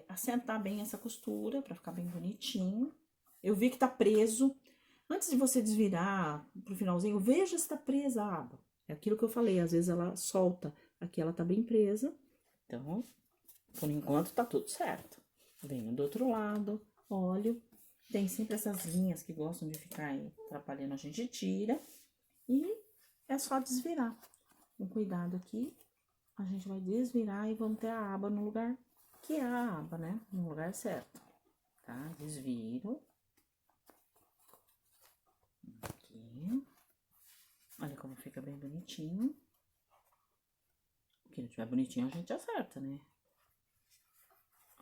assentar bem essa costura pra ficar bem bonitinho. Eu vi que tá preso. Antes de você desvirar pro finalzinho, veja se tá presa a aba. É aquilo que eu falei, às vezes ela solta. Aqui ela tá bem presa. Então, por enquanto tá tudo certo. Venho do outro lado, olho. Tem sempre essas linhas que gostam de ficar aí atrapalhando, a gente tira. E é só desvirar. Com cuidado aqui, a gente vai desvirar e vamos ter a aba no lugar que é a aba, né? No lugar certo, tá? Desviro. Aqui. Olha como fica bem bonitinho. Se não tiver bonitinho, a gente acerta, né?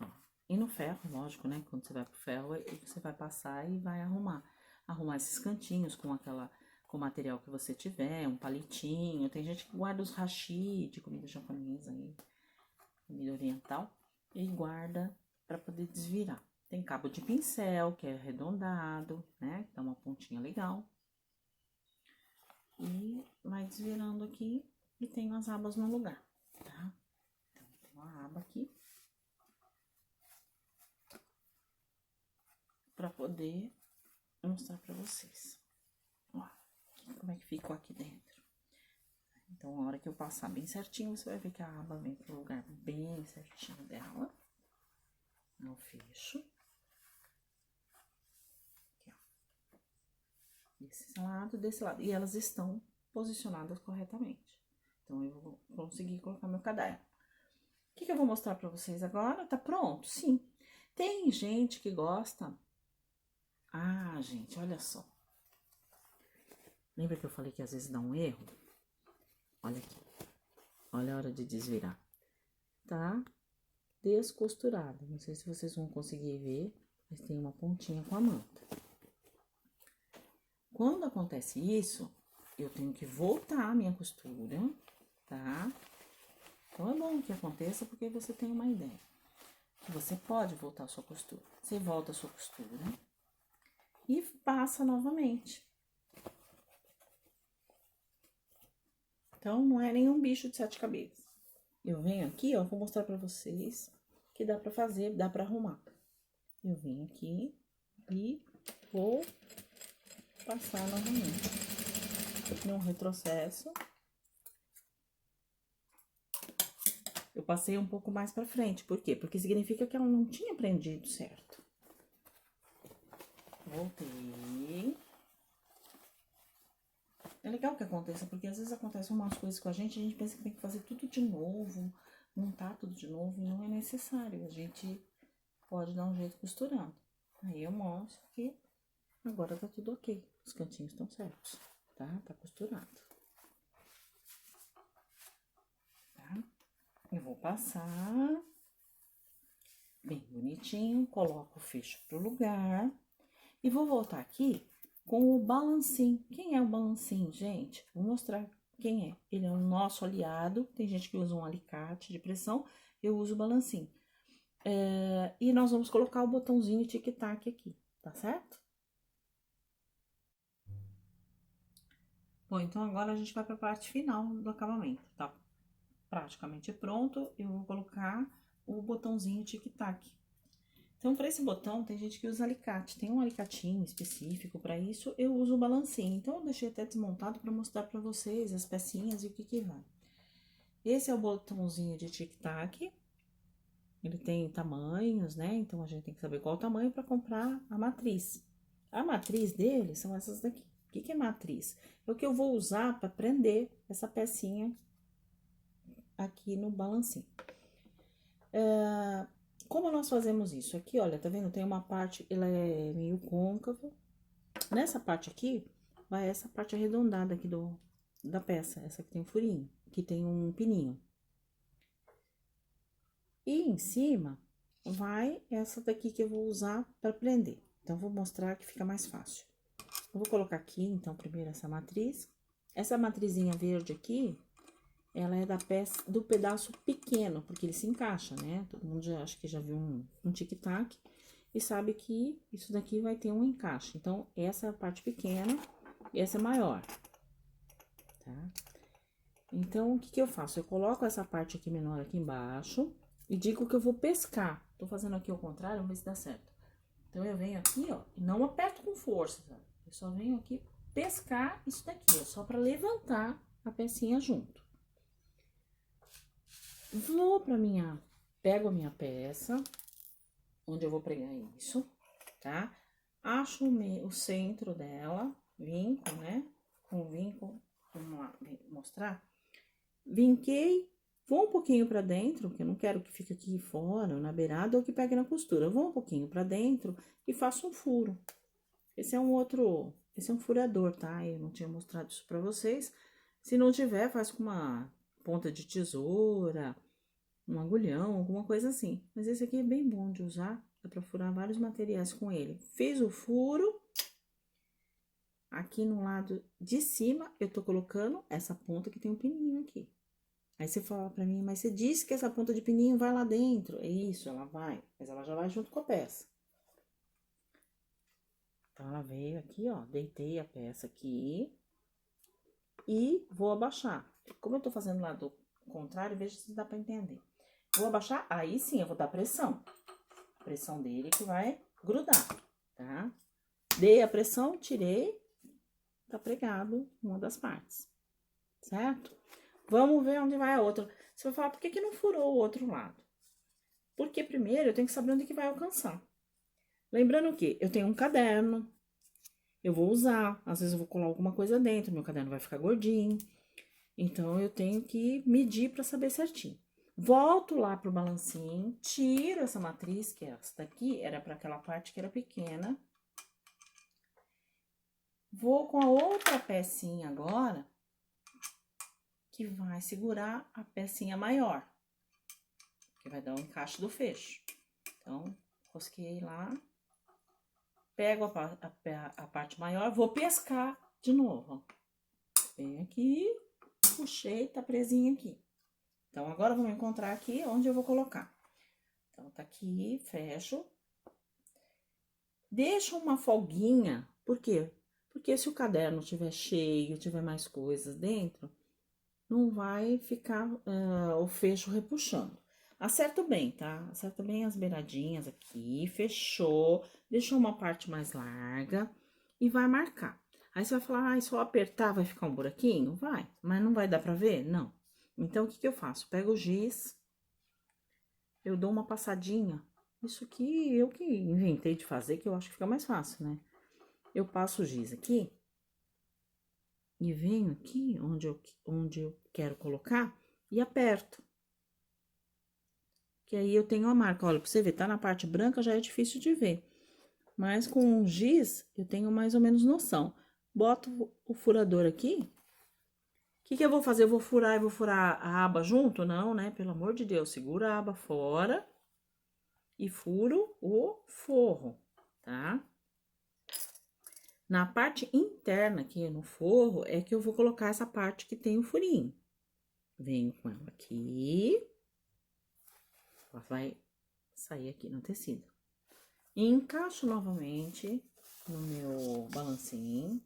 Ó. E no ferro, lógico, né? Quando você vai pro ferro, você vai passar e vai arrumar. Arrumar esses cantinhos com com o material que você tiver, um palitinho. Tem gente que guarda os hashi de comida japonesa aí, comida oriental, e guarda pra poder desvirar. Tem cabo de pincel, que é arredondado, né? Dá uma pontinha legal. E vai desvirando aqui e tem as abas no lugar, tá? Então, tem uma aba aqui. Pra poder mostrar pra vocês. Ó, como é que ficou aqui dentro. Então, a hora que eu passar bem certinho, você vai ver que a aba vem pro lugar bem certinho dela. Eu fecho. Aqui, ó. Desse lado. E elas estão posicionadas corretamente. Então, eu vou conseguir colocar meu caderno. O que eu vou mostrar pra vocês agora? Tá pronto? Sim. Tem gente que gosta... Ah, gente, olha só. Lembra que eu falei que às vezes dá um erro? Olha aqui. Olha a hora de desvirar. Tá descosturada. Não sei se vocês vão conseguir ver, mas tem uma pontinha com a manta. Quando acontece isso, eu tenho que voltar a minha costura, tá? Então, é bom que aconteça porque você tem uma ideia. Que você pode voltar a sua costura. Você volta a sua costura e passa novamente. Então, não é nenhum bicho de 7 cabeças. Eu venho aqui, ó, vou mostrar pra vocês que dá pra fazer, dá pra arrumar. Eu venho aqui e vou passar novamente. Num retrocesso. Eu passei um pouco mais pra frente. Por quê? Porque significa que ela não tinha prendido certo. Voltei. É legal que aconteça, porque às vezes acontecem umas coisas com a gente pensa que tem que fazer tudo de novo, montar tudo de novo, e não é necessário. A gente pode dar um jeito costurando. Aí eu mostro que agora tá tudo ok. Os cantinhos estão certos, tá? Tá costurado. Tá? Eu vou passar bem bonitinho, coloco o fecho pro lugar e vou voltar aqui com o balancim. Quem é o balancim, gente? Vou mostrar quem é. Ele é o nosso aliado. Tem gente que usa um alicate de pressão, eu uso o balancim. E nós vamos colocar o botãozinho tic-tac aqui, tá certo? Bom, então agora a gente vai para a parte final do acabamento, tá? Praticamente pronto, eu vou colocar o botãozinho tic-tac. Então, para esse botão, tem gente que usa alicate, tem um alicatinho específico para isso, eu uso o balancinho. Então, eu deixei até desmontado para mostrar para vocês as pecinhas e o que vai. Esse é o botãozinho de tic-tac, ele tem tamanhos, né? Então, a gente tem que saber qual o tamanho para comprar a matriz. A matriz dele são essas daqui. O que é matriz? É o que eu vou usar para prender essa pecinha aqui no balancinho. Como nós fazemos isso? Aqui, olha, tá vendo? Tem uma parte, ela é meio côncava. Nessa parte aqui, vai essa parte arredondada aqui da peça. Essa aqui tem um furinho, que tem um pininho. E em cima, vai essa daqui que eu vou usar para prender. Então, vou mostrar que fica mais fácil. Eu vou colocar aqui, então, primeiro essa matriz. Essa matrizinha verde aqui, ela é do pedaço pequeno, porque ele se encaixa, né? Todo mundo acho que já viu um tic-tac e sabe que isso daqui vai ter um encaixe. Então, essa é a parte pequena e essa é maior, tá? Então, o que que eu faço? Eu coloco essa parte aqui menor aqui embaixo e digo que eu vou pescar. Tô fazendo aqui ao contrário, vamos ver se dá certo. Então, eu venho aqui, ó, e não aperto com força, tá? Eu só venho aqui pescar isso daqui, ó, só pra levantar a pecinha junto. Vou pra pego a minha peça, onde eu vou pregar isso, tá? Acho o centro dela, vinco, né? Com vinco, vamos lá, mostrar. Vinquei, vou um pouquinho pra dentro, porque eu não quero que fique aqui fora, ou na beirada, ou que pegue na costura. Vou um pouquinho pra dentro e faço um furo. Esse é um furador, tá? Eu não tinha mostrado isso pra vocês. Se não tiver, faz com uma ponta de tesoura, um agulhão, alguma coisa assim. Mas esse aqui é bem bom de usar, dá pra furar vários materiais com ele. Fiz o furo. Aqui no lado de cima, eu tô colocando essa ponta que tem um pininho aqui. Aí você fala pra mim, mas você disse que essa ponta de pininho vai lá dentro. É isso, ela vai, mas ela já vai junto com a peça. Então, ela veio aqui, ó, deitei a peça aqui e vou abaixar. Como eu tô fazendo lá do contrário, veja se dá pra entender. Vou abaixar, aí sim eu vou dar pressão. A pressão dele que vai grudar, tá? Dei a pressão, tirei, tá pregado uma das partes, certo? Vamos ver onde vai a outra. Você vai falar, por que que não furou o outro lado? Porque primeiro eu tenho que saber onde que vai alcançar. Lembrando que eu tenho um caderno, eu vou usar, às vezes eu vou colar alguma coisa dentro, meu caderno vai ficar gordinho. Então, eu tenho que medir para saber certinho. Volto lá pro balancinho, tiro essa matriz, que é essa daqui, era para aquela parte que era pequena. Vou com a outra pecinha agora, que vai segurar a pecinha maior, que vai dar o encaixe do fecho. Então, rosqueei lá, pego a parte maior, vou pescar de novo, ó. Vem aqui, puxei, tá presinha aqui. Então, agora vamos encontrar aqui onde eu vou colocar. Então, tá aqui, fecho. Deixa uma folguinha, por quê? Porque se o caderno tiver cheio, tiver mais coisas dentro, não vai ficar o fecho repuxando. Acerta bem, tá? Acerta bem as beiradinhas aqui, fechou, deixou uma parte mais larga e vai marcar. Aí você vai falar, só apertar vai ficar um buraquinho? Vai, mas não vai dar pra ver? Não. Então, o que que eu faço? Pego o giz, eu dou uma passadinha. Isso aqui eu que inventei de fazer, que eu acho que fica mais fácil, né? Eu passo o giz aqui e venho aqui onde eu quero colocar e aperto. Que aí eu tenho a marca. Olha, pra você ver, tá na parte branca, já é difícil de ver. Mas com o giz, eu tenho mais ou menos noção. Boto o furador aqui. O que que eu vou fazer? Eu vou furar a aba junto? Não, né? Pelo amor de Deus, segura a aba fora e furo o forro, tá? Na parte interna aqui no forro é que eu vou colocar essa parte que tem o furinho. Venho com ela aqui. Ela vai sair aqui no tecido. E encaixo novamente no meu balancinho.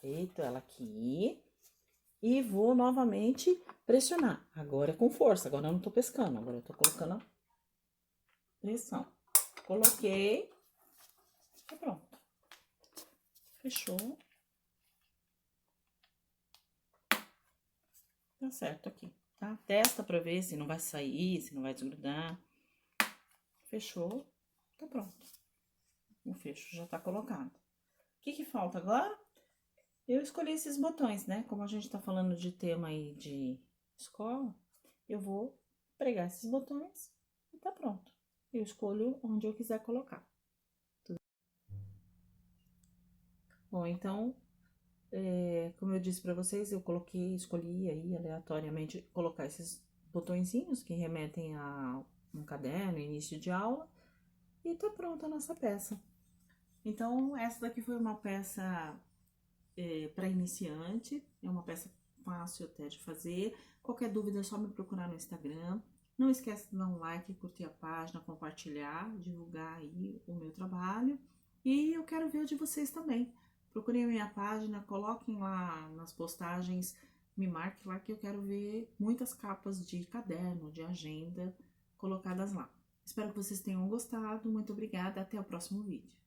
Deito ela aqui. E vou novamente pressionar. Agora é com força, agora eu não tô pescando, agora eu tô colocando a pressão. Coloquei. E pronto. Fechou. Tá certo aqui, tá? Testa pra ver se não vai sair, se não vai desgrudar. Fechou. Tá pronto. O fecho já tá colocado. O que que falta agora? Eu escolhi esses botões, né? Como a gente tá falando de tema aí de escola, eu vou pregar esses botões e tá pronto. Eu escolho onde eu quiser colocar. Bom, então, como eu disse pra vocês, eu escolhi aí aleatoriamente colocar esses botõezinhos que remetem a um caderno, início de aula, e tá pronta a nossa peça. Então, essa daqui foi uma peça para iniciante, é uma peça fácil até de fazer. Qualquer dúvida é só me procurar no Instagram. Não esquece de dar um like, curtir a página, compartilhar, divulgar aí o meu trabalho. E eu quero ver o de vocês também. Procurem a minha página, coloquem lá nas postagens, me marque lá que eu quero ver muitas capas de caderno, de agenda colocadas lá. Espero que vocês tenham gostado. Muito obrigada, até o próximo vídeo.